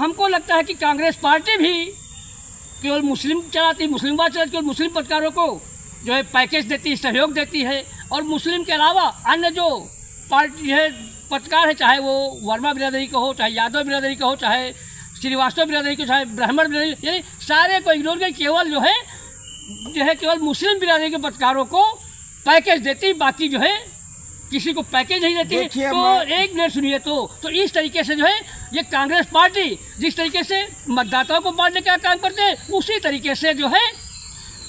हमको लगता है कि कांग्रेस पार्टी भी केवल मुस्लिम चलाती, मुस्लिमवाद चलाती, केवल मुस्लिम पत्रकारों को जो है पैकेज देती है, सहयोग देती है, और मुस्लिम के अलावा अन्य जो पार्टी है पत्रकार है, चाहे वो वर्मा बिरादरी का हो, चाहे यादव बिरादरी का हो, चाहे श्रीवास्तव बिरादरी का, चाहे ब्राह्मण बिरादरी, यानी सारे को इग्नोर कर केवल जो है केवल मुस्लिम बिरादरी के पत्रकारों को पैकेज देती, बाकी जो है किसी को पैकेज नहीं देती है। तो एक मिनट सुनिए, तो इस तरीके से जो है ये कांग्रेस पार्टी जिस तरीके से मतदाताओं को बांटने का काम करते हैं, उसी तरीके से जो है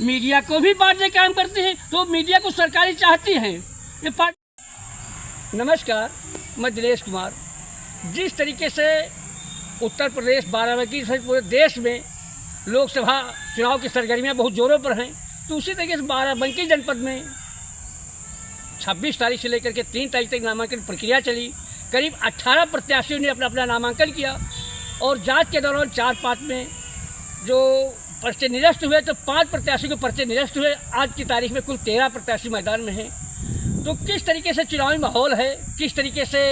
मीडिया को भी बांटने का काम करती है। तो मीडिया को सरकारी चाहती है ये पार्टी। नमस्कार, मैं दिनेश कुमार। जिस तरीके से उत्तर प्रदेश बाराबंकी सहित पूरे देश में लोकसभा चुनाव की सरगर्मियाँ बहुत जोरों पर हैं, तो उसी तरीके से बाराबंकी जनपद में 26 तारीख से लेकर के 3 तारीख तक नामांकन प्रक्रिया चली। करीब 18 प्रत्याशियों ने अपना नामांकन किया, और जांच के दौरान 4-5 में जो पर्चे निरस्त हुए, तो 5 प्रत्याशियों के पर्चे निरस्त हुए। आज की तारीख में कुल 13 प्रत्याशी मैदान में हैं। तो किस तरीके से चुनावी माहौल है, किस तरीके से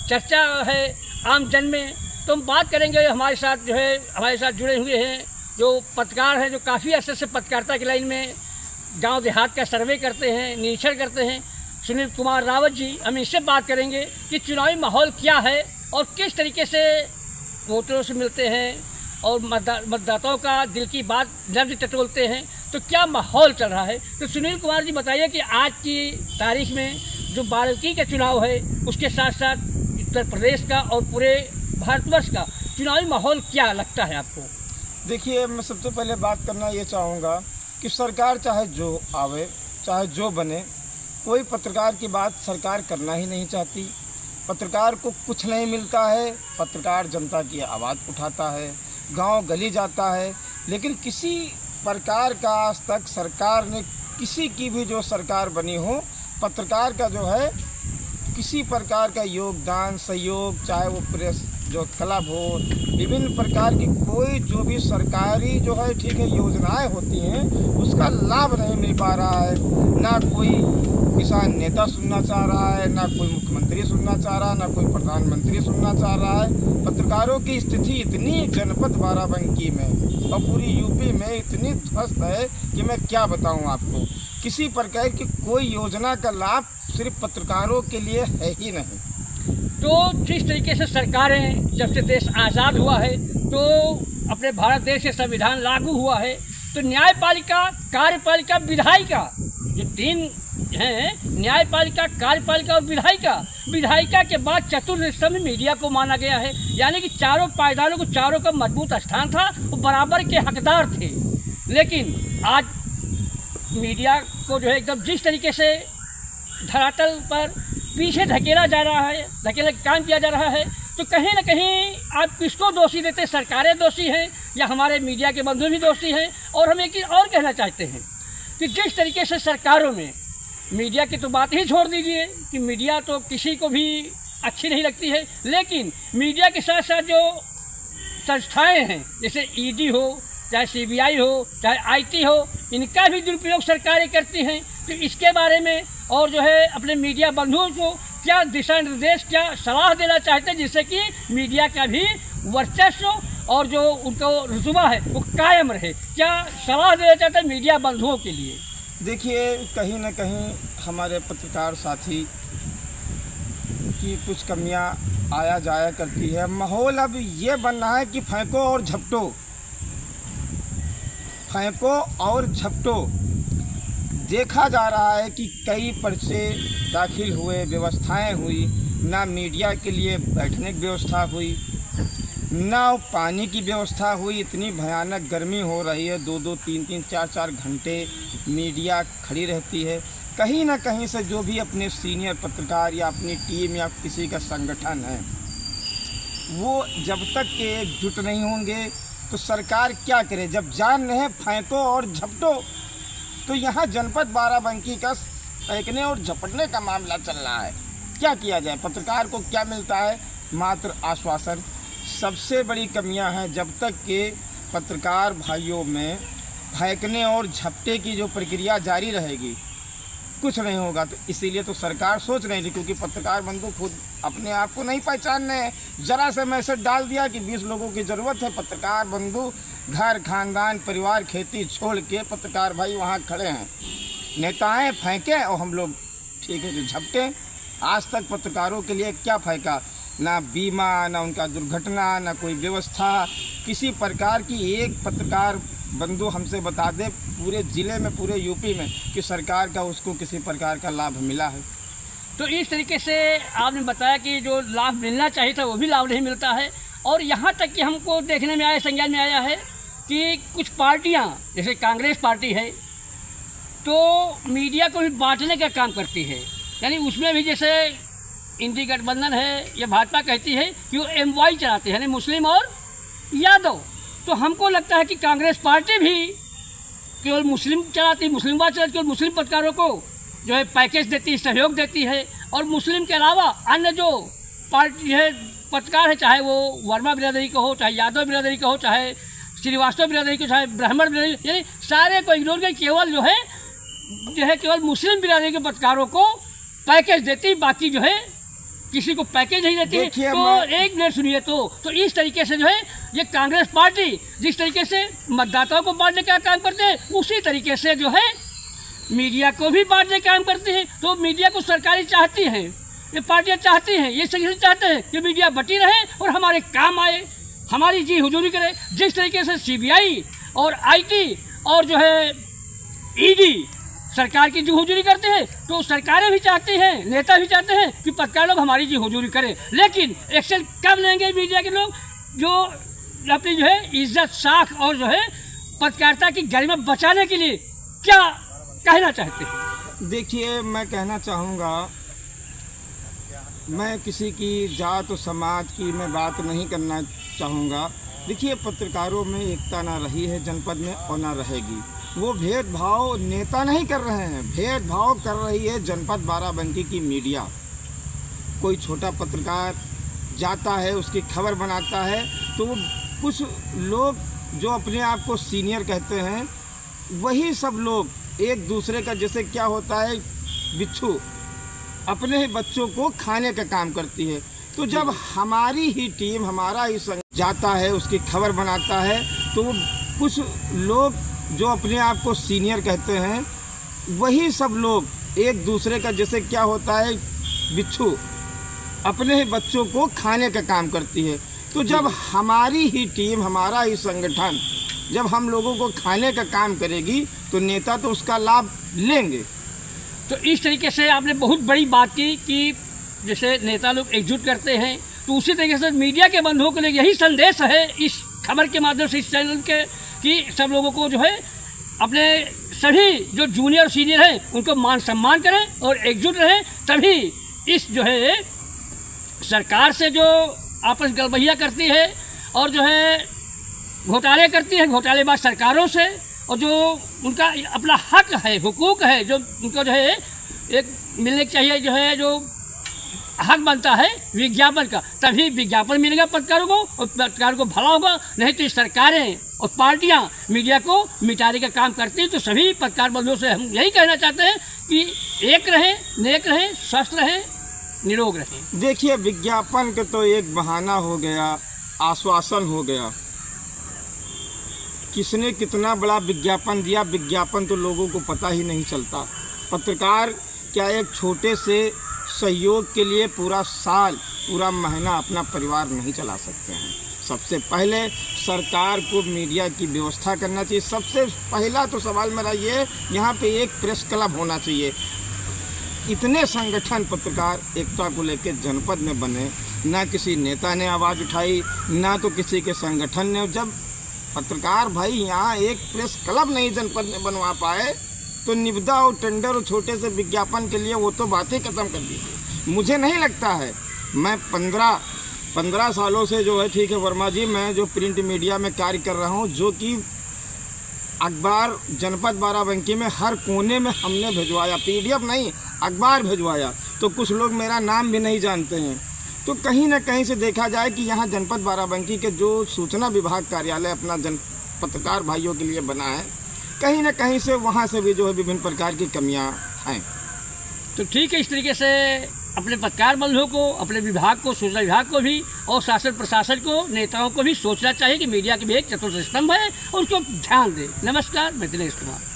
चर्चा है आम जन में, तो हम बात करेंगे। हमारे साथ जुड़े हुए हैं जो पत्रकार हैं, जो काफ़ी अर्से से पत्रकारिता की लाइन में गांव देहात का सर्वे करते हैं, निरीक्षण करते हैं, सुनील कुमार रावत जी। हम इससे बात करेंगे कि चुनावी माहौल क्या है और किस तरीके से वोटरों से मिलते हैं और मतदाताओं का दिल की बात जब टटोलते हैं, तो क्या माहौल चल रहा है। तो सुनील कुमार जी बताइए कि आज की तारीख में जो बाराबंकी का चुनाव है, उसके साथ साथ उत्तर प्रदेश का और पूरे भारतवर्ष का चुनावी माहौल क्या लगता है आपको? देखिए, मैं सबसे पहले बात करना ये चाहूँगा कि सरकार चाहे जो आवे, चाहे जो बने, कोई पत्रकार की बात सरकार करना ही नहीं चाहती। पत्रकार को कुछ नहीं मिलता है। पत्रकार जनता की आवाज़ उठाता है, गांव गली जाता है, लेकिन किसी प्रकार का आज तक सरकार ने, किसी की भी जो सरकार बनी हो, पत्रकार का जो है किसी प्रकार का योगदान, सहयोग, चाहे वो प्रेस जो क्लब हो, विभिन्न प्रकार की कोई जो भी सरकारी जो है ठीक है योजनाएं होती हैं, उसका लाभ नहीं मिल पा रहा है। ना कोई किसान नेता सुनना चाह रहा है, ना कोई मुख्यमंत्री सुनना चाह रहा है, ना कोई प्रधानमंत्री सुनना चाह रहा है। पत्रकारों की स्थिति इतनी जनपद बाराबंकी में और पूरी यूपी में इतनी ध्वस्त है कि मैं क्या बताऊं आपको। किसी प्रकार की कोई योजना का लाभ सिर्फ पत्रकारों के लिए है ही नहीं। तो जिस तरीके से सरकारें, जब से देश आज़ाद हुआ है, तो अपने भारत देश के संविधान लागू हुआ है, तो न्यायपालिका, कार्यपालिका, विधायिका, जो 3 हैं, न्यायपालिका, कार्यपालिका और विधायिका के बाद चतुर्थ स्तंभ मीडिया को माना गया है। यानी कि चारों पायदानों को, चारों का मजबूत स्थान था, वो बराबर के हकदार थे। लेकिन आज मीडिया को जो है एकदम जिस तरीके से धरातल पर पीछे धकेला जा रहा है, धकेला काम किया जा रहा है, तो कहीं ना कहीं आप किसको दोषी देते? सरकारें दोषी हैं या हमारे मीडिया के बंधु भी दोषी हैं? और हम एक चीज़ और कहना चाहते हैं कि जिस तरीके से सरकारों में मीडिया की तो बात ही छोड़ दीजिए कि मीडिया तो किसी को भी अच्छी नहीं लगती है, लेकिन मीडिया के साथ साथ जो संस्थाएं हैं, जैसे ईडी हो, चाहे सीबीआई हो, चाहे आईटी हो, इनका भी दुरुपयोग सरकारें करती हैं। तो इसके बारे में और जो है अपने मीडिया बंधुओं को क्या दिशा निर्देश, क्या सलाह देना चाहते हैं, जिससे कि मीडिया का भी वर्चस्व और जो उनका रुतबा है वो कायम रहे? क्या सलाह देना चाहते हैं मीडिया बंधुओं के लिए? देखिए, कहीं ना कहीं हमारे पत्रकार साथी की कुछ कमियां आया जाया करती है। माहौल अब ये बन रहा है कि फेंको और झपटो, फेंको और झपटो। देखा जा रहा है कि कई पर्चे दाखिल हुए, व्यवस्थाएं हुई, ना मीडिया के लिए बैठने की व्यवस्था हुई, ना पानी की व्यवस्था हुई। इतनी भयानक गर्मी हो रही है, 2-2, 3-3, 4-4 घंटे मीडिया खड़ी रहती है। कहीं ना कहीं से जो भी अपने सीनियर पत्रकार या अपनी टीम या किसी का संगठन है, वो जब तक के एकजुट नहीं होंगे तो सरकार क्या करे? जब जान रहे फेंको और झपटो, तो यहाँ जनपद बाराबंकी का फेंकने और झपटने का मामला चल रहा है। क्या किया जाए? पत्रकार को क्या मिलता है? मात्र आश्वासन। सबसे बड़ी कमियां हैं, जब तक के पत्रकार भाइयों में फेंकने और झपटे की जो प्रक्रिया जारी रहेगी, कुछ नहीं होगा। तो इसीलिए तो सरकार सोच रही थी, क्योंकि पत्रकार बंधु खुद अपने आप को नहीं पहचान रहे हैं। ज़रा से मैसेज डाल दिया कि 20 लोगों की ज़रूरत है, पत्रकार बंधु घर खानदान परिवार खेती छोड़ के पत्रकार भाई वहाँ खड़े हैं, नेताएं फेंके और हम लोग ठीक है जो झपटे। आज तक पत्रकारों के लिए क्या फेंका, ना बीमा, ना उनका दुर्घटना, ना कोई व्यवस्था किसी प्रकार की। एक पत्रकार बंधु हमसे बता दे पूरे ज़िले में पूरे यूपी में कि सरकार का उसको किसी प्रकार का लाभ मिला है। तो इस तरीके से आपने बताया कि जो लाभ मिलना चाहिए था वो भी लाभ नहीं मिलता है। और यहाँ तक कि हमको देखने में आया, संज्ञान में आया है कि कुछ पार्टियाँ जैसे कांग्रेस पार्टी है तो मीडिया को भी बांटने का काम करती है। यानी उसमें भी जैसे इंडी गठबंधन है या भाजपा कहती है कि वो MY चलाते हैं, यानी मुस्लिम और यादव। तो हमको लगता है कि कांग्रेस पार्टी भी केवल मुस्लिम चलाती, मुस्लिमवाद चलाती, केवल मुस्लिम पत्रकारों को जो है पैकेज देती है, सहयोग देती है। और मुस्लिम के अलावा अन्य जो पार्टी है पत्रकार है, चाहे वो वर्मा बिरादरी का हो, चाहे यादव बिरादरी का हो, चाहे श्रीवास्तव बिरादरी का, चाहे ब्राह्मण बिरादरी, यानी सारे को इग्नोर कर केवल जो है केवल मुस्लिम बिरादरी के पत्रकारों को पैकेज देती, बाकी जो है किसी को पैकेज नहीं देती। तो एक मिनट सुनिए। तो इस तरीके से जो है ये कांग्रेस पार्टी जिस तरीके से मतदाताओं को बांटने का काम करते हैं, उसी तरीके से जो है मीडिया को भी बांटने का काम करते हैं। तो मीडिया को सरकारी चाहती है, ये पार्टियां चाहती हैं, ये सही चाहते हैं कि मीडिया बटी रहे और हमारे काम आए, हमारी जी हुजूरी करे। जिस तरीके से CBI और IT और जो है ED सरकार की जी हुजूरी करते हैं, तो सरकारें भी चाहती हैं, नेता भी चाहते हैं कि पत्रकार लोग हमारी जी हुजूरी करें। लेकिन एक्शन कब लेंगे मीडिया के लोग जो अपनी जो है इज्जत साख और जो है पत्रकारिता की गरिमा बचाने के लिए क्या कहना चाहते हैं? देखिए, मैं कहना चाहूँगा, मैं किसी की जात और समाज की मैं बात नहीं करना चाहूँगा। देखिए, पत्रकारों में एकता ना रही है जनपद में और ना रहेगी। वो भेदभाव नेता नहीं कर रहे हैं, भेदभाव कर रही है जनपद बाराबंकी की मीडिया। कोई छोटा पत्रकार जाता है, उसकी खबर बनाता है, तो वो कुछ लोग जो अपने आप को सीनियर कहते हैं, वही सब लोग एक दूसरे का, जैसे क्या होता है बिच्छू अपने ही बच्चों को खाने का काम करती है। तो जब हमारी ही टीम, हमारा ही संग जाता है, उसकी खबर बनाता है, तो वो कुछ लोग जो अपने आप को सीनियर कहते हैं, वही सब लोग एक दूसरे का, जैसे क्या होता है बिच्छू अपने ही बच्चों को खाने का काम करती है। तो जब हमारी ही टीम, हमारा ही संगठन जब हम लोगों को खाने का काम करेगी तो नेता तो उसका लाभ लेंगे। तो इस तरीके से आपने बहुत बड़ी बात की कि जैसे नेता लोग एकजुट करते हैं, तो उसी तरीके से मीडिया के बंधुओं के लिए यही संदेश है इस खबर के माध्यम से, इस चैनल के, कि सब लोगों को जो है अपने सभी जो जूनियर और सीनियर हैं उनको मान सम्मान करें और एकजुट रहें। तभी इस जो है सरकार से जो आपस गलबहिया करती है और जो है घोटाले करती है, घोटालेबाज सरकारों से, और जो उनका अपना हक है, हुकूक है, जो उनको जो है एक मिलने चाहिए, जो है जो हक बनता है विज्ञापन का, तभी विज्ञापन मिलेगा पत्रकारों को और पत्रकारों को भला होगा। नहीं तो सरकारें और पार्टियां मीडिया को मिटाने का काम करती हैं। तो सभी पत्रकार बंधुओं से हम यही कहना चाहते हैं कि एक रहें, नेक रहें, स्वस्थ रहें, निरोग रहें। देखिए, विज्ञापन का तो एक बहाना हो गया, आश्वासन हो गया। किसने कितना बड़ा विज्ञापन दिया, विज्ञापन तो लोगों को पता ही नहीं चलता। पत्रकार क्या एक छोटे से सहयोग के लिए पूरा साल, पूरा महीना अपना परिवार नहीं चला सकते हैं। सबसे पहले सरकार को मीडिया की व्यवस्था करना चाहिए। सबसे पहला तो सवाल मेरा ये, यहाँ पे एक प्रेस क्लब होना चाहिए। इतने संगठन पत्रकार एकता को लेकर जनपद में बने, ना किसी नेता ने आवाज़ उठाई, ना तो किसी के संगठन ने। जब पत्रकार भाई यहाँ एक प्रेस क्लब नहीं जनपद में बनवा पाए, तो निविदा और टेंडर और छोटे से विज्ञापन के लिए वो तो बातें ख़त्म कर दीजिए। मुझे नहीं लगता है, मैं 15 सालों से जो है, ठीक है वर्मा जी, मैं जो प्रिंट मीडिया में कार्य कर रहा हूँ, जो कि अखबार जनपद बाराबंकी में हर कोने में हमने भिजवाया, PDF नहीं अखबार भिजवाया, तो कुछ लोग मेरा नाम भी नहीं जानते हैं। तो कहीं ना कहीं से देखा जाए कि यहाँ जनपद बाराबंकी के जो सूचना विभाग कार्यालय अपना पत्रकार भाइयों के लिए बना है, कहीं ना कहीं से वहाँ से भी जो है विभिन्न प्रकार की कमियाँ हैं। तो ठीक है, इस तरीके से अपने पत्रकार बंधुओं को, अपने विभाग को, सूचना विभाग को भी और शासन प्रशासन को, नेताओं को भी सोचना चाहिए कि मीडिया की भी एक चतुर्थ स्तंभ है और उसको ध्यान दें। नमस्कार, मैं दिनेश कुमार।